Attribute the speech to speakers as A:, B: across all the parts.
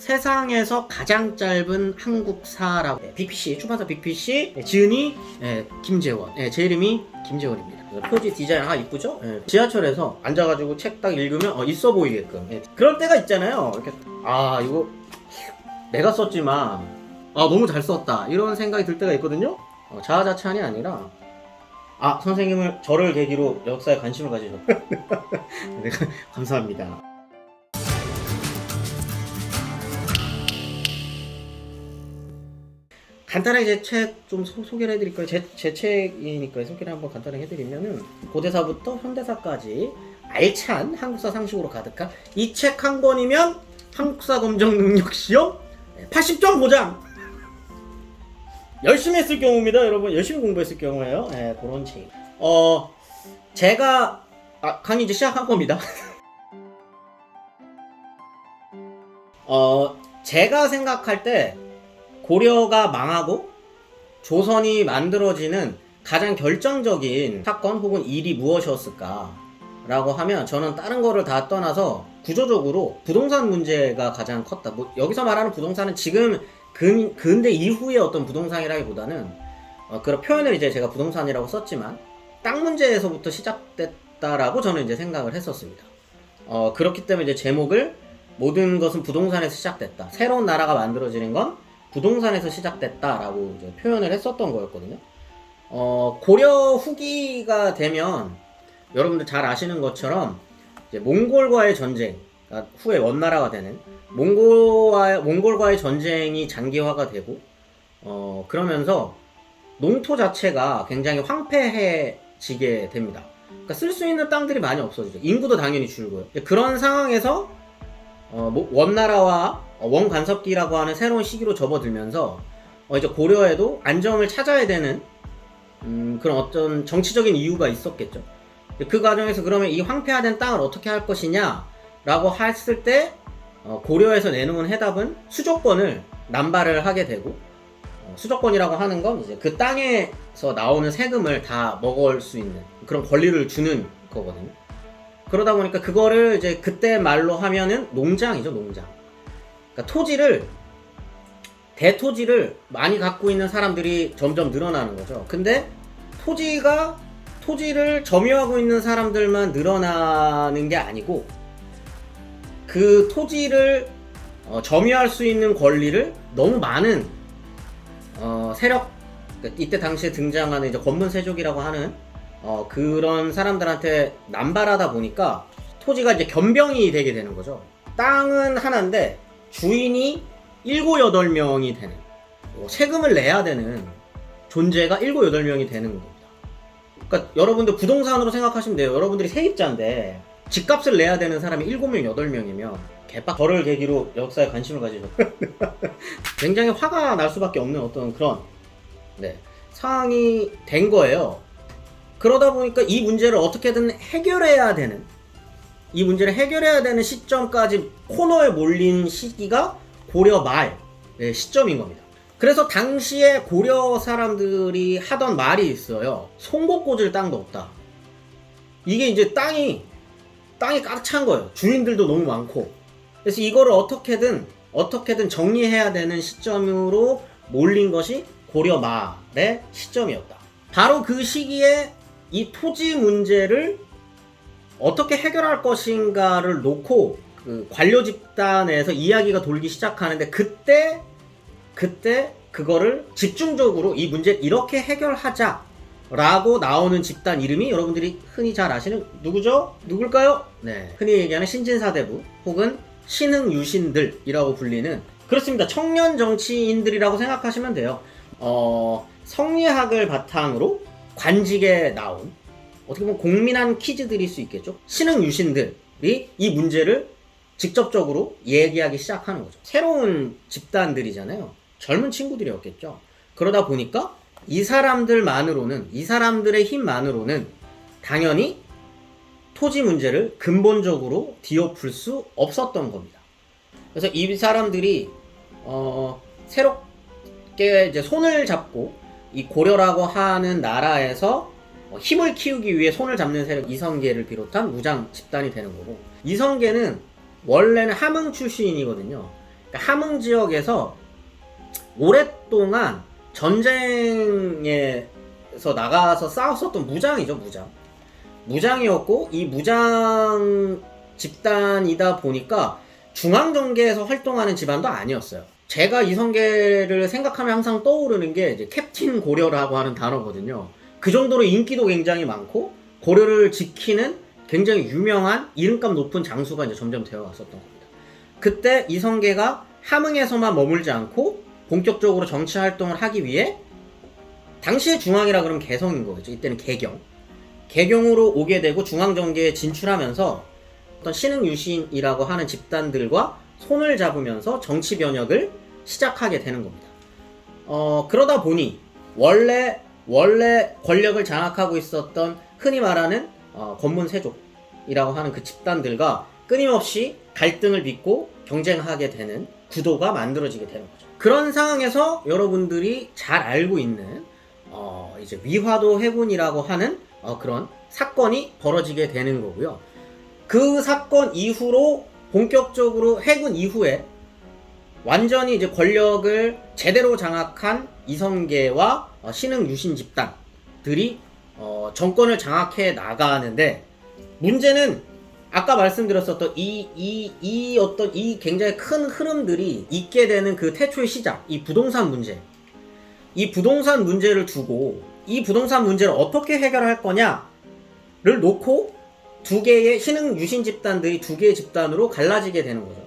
A: 세상에서 가장 짧은 한국사라고 빅피씨 출판사 빅피씨 지은이 김재원 제 이름이 김재원입니다. 표지 디자인 이쁘죠? 지하철에서 앉아가지고 책 딱 읽으면 있어 보이게끔 그럴 때가 있잖아요. 이렇게 이거 내가 썼지만 너무 잘 썼다 이런 생각이 들 때가 있거든요. 자아자찬이 아니라 선생님을 저를 계기로 역사에 관심을 가지셨다. 네, 감사합니다. 간단하게 제 책 좀 소개를 해드릴까요? 제 책이니까 소개를 한번 간단하게 해드리면은 고대사부터 현대사까지 알찬 한국사 상식으로 가득한 이 책 한 권이면 한국사 검정 능력 시험 80점 보장! 열심히 했을 경우입니다, 여러분. 열심히 공부했을 경우에요. 그런 책. 제가 강의 이제 시작한 겁니다. 제가 생각할 때 고려가 망하고 조선이 만들어지는 가장 결정적인 사건 혹은 일이 무엇이었을까 라고 하면 저는 다른 거를 다 떠나서 구조적으로 부동산 문제가 가장 컸다. 여기서 말하는 부동산은 지금 근대 이후의 어떤 부동산이라기보다는 그런 표현을 이제 제가 부동산이라고 썼지만 땅 문제에서부터 시작됐다라고 저는 이제 생각을 했었습니다. 그렇기 때문에 이제 제목을 모든 것은 부동산에서 시작됐다. 새로운 나라가 만들어지는 건 부동산에서 시작됐다라고 이제 표현을 했었던 거였거든요. 고려 후기가 되면 여러분들 잘 아시는 것처럼 이제 몽골과의 전쟁, 그러니까 후에 원나라가 되는 몽골과의 전쟁이 장기화가 되고 그러면서 농토 자체가 굉장히 황폐해지게 됩니다. 그러니까 쓸 수 있는 땅들이 많이 없어지죠. 인구도 당연히 줄고요. 그런 상황에서 원나라와 원간섭기라고 하는 새로운 시기로 접어들면서 이제 고려에도 안정을 찾아야 되는 그런 어떤 정치적인 이유가 있었겠죠. 그 과정에서 그러면 이 황폐화된 땅을 어떻게 할 것이냐 라고 했을 때 고려에서 내놓은 해답은 수조권을 남발을 하게 되고 수조권이라고 하는 건 이제 그 땅에서 나오는 세금을 다 먹을 수 있는 그런 권리를 주는 거거든요. 그러다 보니까 그거를 이제 그때 말로 하면은 농장이죠, 농장. 그러니까 대토지를 많이 갖고 있는 사람들이 점점 늘어나는 거죠. 근데 토지를 점유하고 있는 사람들만 늘어나는 게 아니고 그 토지를 점유할 수 있는 권리를 너무 많은 세력, 이때 당시에 등장하는 이제 권문세족이라고 하는 그런 사람들한테 남발하다 보니까 토지가 이제 겸병이 되게 되는 거죠. 땅은 하나인데 주인이 7, 8명이 되는 세금을 내야 되는 존재가 7, 8명이 되는 겁니다. 그러니까 여러분들 부동산으로 생각하시면 돼요. 여러분들이 세입자인데 집값을 내야 되는 사람이 7명, 8명이면 개빡 저를 계기로 역사에 관심을 가지셨고 굉장히 화가 날 수밖에 없는 어떤 그런 상황이 된 거예요. 그러다 보니까 이 문제를 어떻게든 해결해야 되는 시점까지 코너에 몰린 시기가 고려 말 시점인 겁니다. 그래서 당시에 고려 사람들이 하던 말이 있어요. 송곳 꽂을 땅도 없다. 이게 이제 땅이 가득 찬 거예요. 주인들도 너무 많고. 그래서 이거를 어떻게든 정리해야 되는 시점으로 몰린 것이 고려 말의 시점이었다. 바로 그 시기에 이 토지 문제를 어떻게 해결할 것인가를 놓고 그 관료 집단에서 이야기가 돌기 시작하는데 그때 그거를 집중적으로 이 문제를 이렇게 해결하자 라고 나오는 집단 이름이 여러분들이 흔히 잘 아시는 누구죠? 누굴까요? 흔히 얘기하는 신진사대부 혹은 신흥유신들이라고 불리는 그렇습니다. 청년 정치인들이라고 생각하시면 돼요. 성리학을 바탕으로 관직에 나온 어떻게 보면 공민한 퀴즈들일 수 있겠죠. 신흥유신들이 이 문제를 직접적으로 얘기하기 시작하는 거죠. 새로운 집단들이잖아요. 젊은 친구들이었겠죠. 그러다 보니까 이 사람들의 힘만으로는 당연히 토지 문제를 근본적으로 뒤엎을 수 없었던 겁니다. 그래서 이 사람들이 새롭게 이제 손을 잡고 이 고려라고 하는 나라에서 힘을 키우기 위해 손을 잡는 세력 이성계를 비롯한 무장 집단이 되는 거고, 이성계는 원래는 함흥 출신이거든요. 그러니까 함흥 지역에서 오랫동안 전쟁에서 나가서 싸웠었던 무장이죠, 무장이었고, 이 무장 집단이다 보니까 중앙정계에서 활동하는 집안도 아니었어요. 제가 이성계를 생각하면 항상 떠오르는 게 이제 캡틴 고려라고 하는 단어거든요. 그 정도로 인기도 굉장히 많고 고려를 지키는 굉장히 유명한 이름값 높은 장수가 이제 점점 되어 왔었던 겁니다. 그때 이성계가 함흥에서만 머물지 않고 본격적으로 정치 활동을 하기 위해, 당시의 중앙이라 그러면 개성인 거겠죠. 이때는 개경으로 오게 되고 중앙정계에 진출하면서 어떤 신흥유신이라고 하는 집단들과 손을 잡으면서 정치 변혁을 시작하게 되는 겁니다. 그러다 보니 원래 권력을 장악하고 있었던 흔히 말하는 권문세족이라고 하는 그 집단들과 끊임없이 갈등을 빚고 경쟁하게 되는 구도가 만들어지게 되는 거죠. 그런 상황에서 여러분들이 잘 알고 있는 이제 위화도 해군이라고 하는 그런 사건이 벌어지게 되는 거고요. 그 사건 이후로 본격적으로 해군 이후에 완전히 이제 권력을 제대로 장악한 이성계와 신흥 유신 집단들이 정권을 장악해 나가는데, 문제는 아까 말씀드렸었던 이 굉장히 큰 흐름들이 있게 되는 그 태초의 시작, 이 부동산 문제를 두고 이 부동산 문제를 어떻게 해결할 거냐를 놓고 두 개의 신흥 유신 집단들이 두 개의 집단으로 갈라지게 되는 거죠.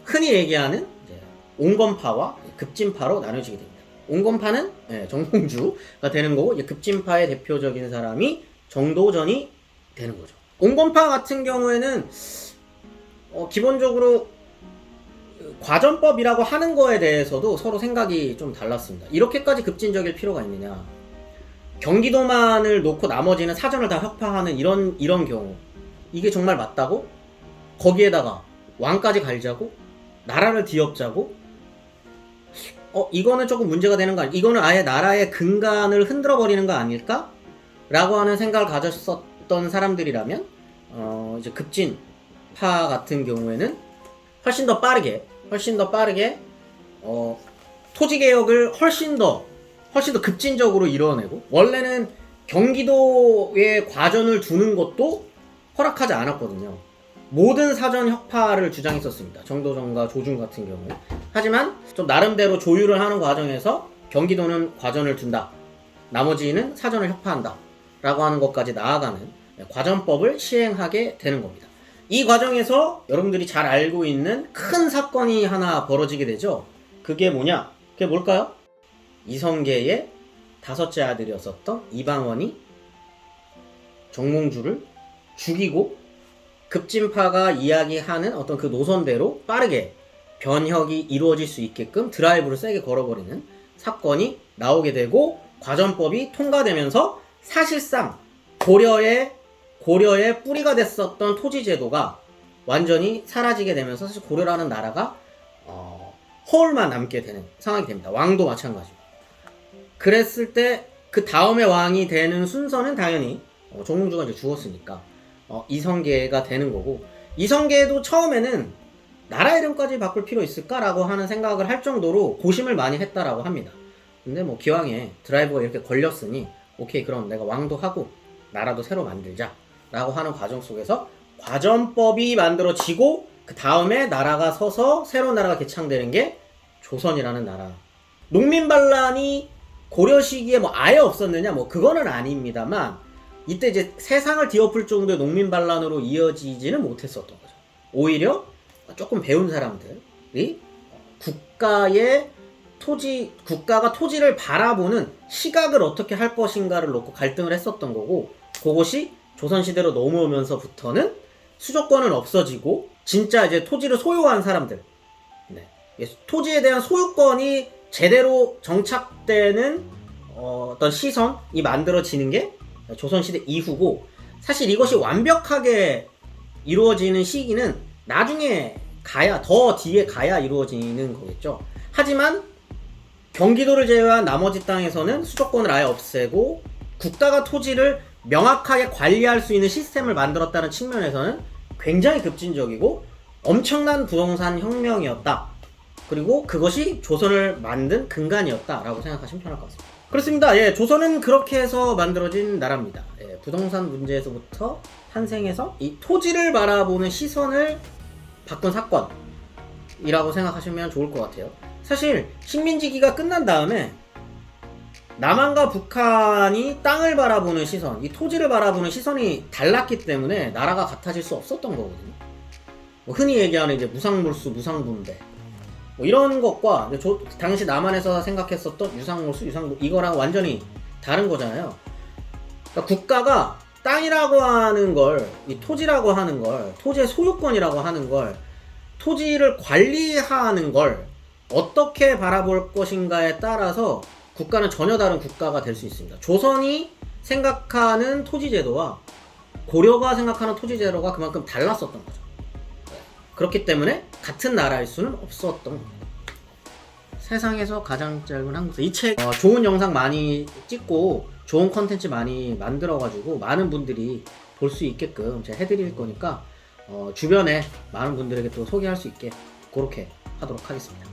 A: 흔히 얘기하는 이제 온건파와 급진파로 나눠지게 됩니다. 온건파는 정몽주가 되는 거고, 이제 급진파의 대표적인 사람이 정도전이 되는 거죠. 온건파 같은 경우에는 기본적으로 과전법이라고 하는 거에 대해서도 서로 생각이 좀 달랐습니다. 이렇게까지 급진적일 필요가 있느냐. 경기도만을 놓고 나머지는 사전을 다 혁파하는 이런 경우, 이게 정말 맞다고? 거기에다가 왕까지 갈자고 나라를 뒤엎자고? 이거는 조금 문제가 되는 거 아니야? 이거는 아예 나라의 근간을 흔들어 버리는 거 아닐까? 라고 하는 생각을 가졌었던 사람들이라면 이제 급진파 같은 경우에는 훨씬 더 빠르게 토지개혁을 훨씬 더 급진적으로 이뤄내고, 원래는 경기도에 과전을 두는 것도 허락하지 않았거든요. 모든 사전 혁파를 주장했었습니다. 정도전과 조준 같은 경우에. 하지만 좀 나름대로 조율을 하는 과정에서 경기도는 과전을 둔다, 나머지는 사전을 혁파한다 라고 하는 것까지 나아가는 과전법을 시행하게 되는 겁니다. 이 과정에서 여러분들이 잘 알고 있는 큰 사건이 하나 벌어지게 되죠. 그게 뭐냐? 그게 뭘까요? 이성계의 다섯째 아들이었었던 이방원이 정몽주를 죽이고, 급진파가 이야기하는 어떤 그 노선대로 빠르게 변혁이 이루어질 수 있게끔 드라이브를 세게 걸어버리는 사건이 나오게 되고, 과전법이 통과되면서 사실상 고려의 뿌리가 됐었던 토지제도가 완전히 사라지게 되면서 사실 고려라는 나라가 허울만 남게 되는 상황이 됩니다. 왕도 마찬가지고. 그랬을 때 그 다음에 왕이 되는 순서는 당연히 정몽주가 이제 죽었으니까 이성계가 되는 거고, 이성계도 처음에는 나라 이름까지 바꿀 필요 있을까라고 하는 생각을 할 정도로 고심을 많이 했다라고 합니다. 근데 뭐 기왕에 드라이브가 이렇게 걸렸으니 오케이, 그럼 내가 왕도 하고 나라도 새로 만들자 라고 하는 과정 속에서 과전법이 만들어지고, 그 다음에 나라가 서서 새로운 나라가 개창되는 게 조선이라는 나라. 농민반란이 고려 시기에 뭐 아예 없었느냐? 뭐 그거는 아닙니다만, 이때 이제 세상을 뒤엎을 정도의 농민반란으로 이어지지는 못했었던 거죠. 오히려 조금 배운 사람들이 국가가 토지를 바라보는 시각을 어떻게 할 것인가를 놓고 갈등을 했었던 거고, 그것이 조선시대로 넘어오면서부터는 수조권은 없어지고 진짜 이제 토지를 소유한 사람들, 토지에 대한 소유권이 제대로 정착되는 어떤 시선이 만들어지는 게 조선시대 이후고, 사실 이것이 완벽하게 이루어지는 시기는 나중에 가야, 더 뒤에 가야 이루어지는 거겠죠. 하지만 경기도를 제외한 나머지 땅에서는 수조권을 아예 없애고 국가가 토지를 명확하게 관리할 수 있는 시스템을 만들었다는 측면에서는 굉장히 급진적이고 엄청난 부동산 혁명이었다. 그리고 그것이 조선을 만든 근간이었다라고 생각하시면 편할 것 같습니다. 그렇습니다. 예, 조선은 그렇게 해서 만들어진 나라입니다. 예, 부동산 문제에서부터 탄생해서 이 토지를 바라보는 시선을 바꾼 사건이라고 생각하시면 좋을 것 같아요. 사실 식민지기가 끝난 다음에 남한과 북한이 땅을 바라보는 시선, 이 토지를 바라보는 시선이 달랐기 때문에 나라가 같아질 수 없었던 거거든요. 뭐 흔히 얘기하는 이제 무상몰수, 무상분배 뭐 이런 것과 당시 남한에서 생각했었던 유상몰수, 이거랑 완전히 다른 거잖아요. 그러니까 국가가 땅이라고 하는 걸, 이 토지라고 하는 걸, 토지의 소유권이라고 하는 걸, 토지를 관리하는 걸 어떻게 바라볼 것인가에 따라서 국가는 전혀 다른 국가가 될 수 있습니다. 조선이 생각하는 토지제도와 고려가 생각하는 토지제도가 그만큼 달랐었던 거죠. 그렇기 때문에 같은 나라일 수는 없었던 겁니다. 세상에서 가장 짧은 한국사. 이 책 좋은 영상 많이 찍고 좋은 컨텐츠 많이 만들어가지고 많은 분들이 볼 수 있게끔 제가 해드릴 거니까 주변에 많은 분들에게 또 소개할 수 있게 그렇게 하도록 하겠습니다.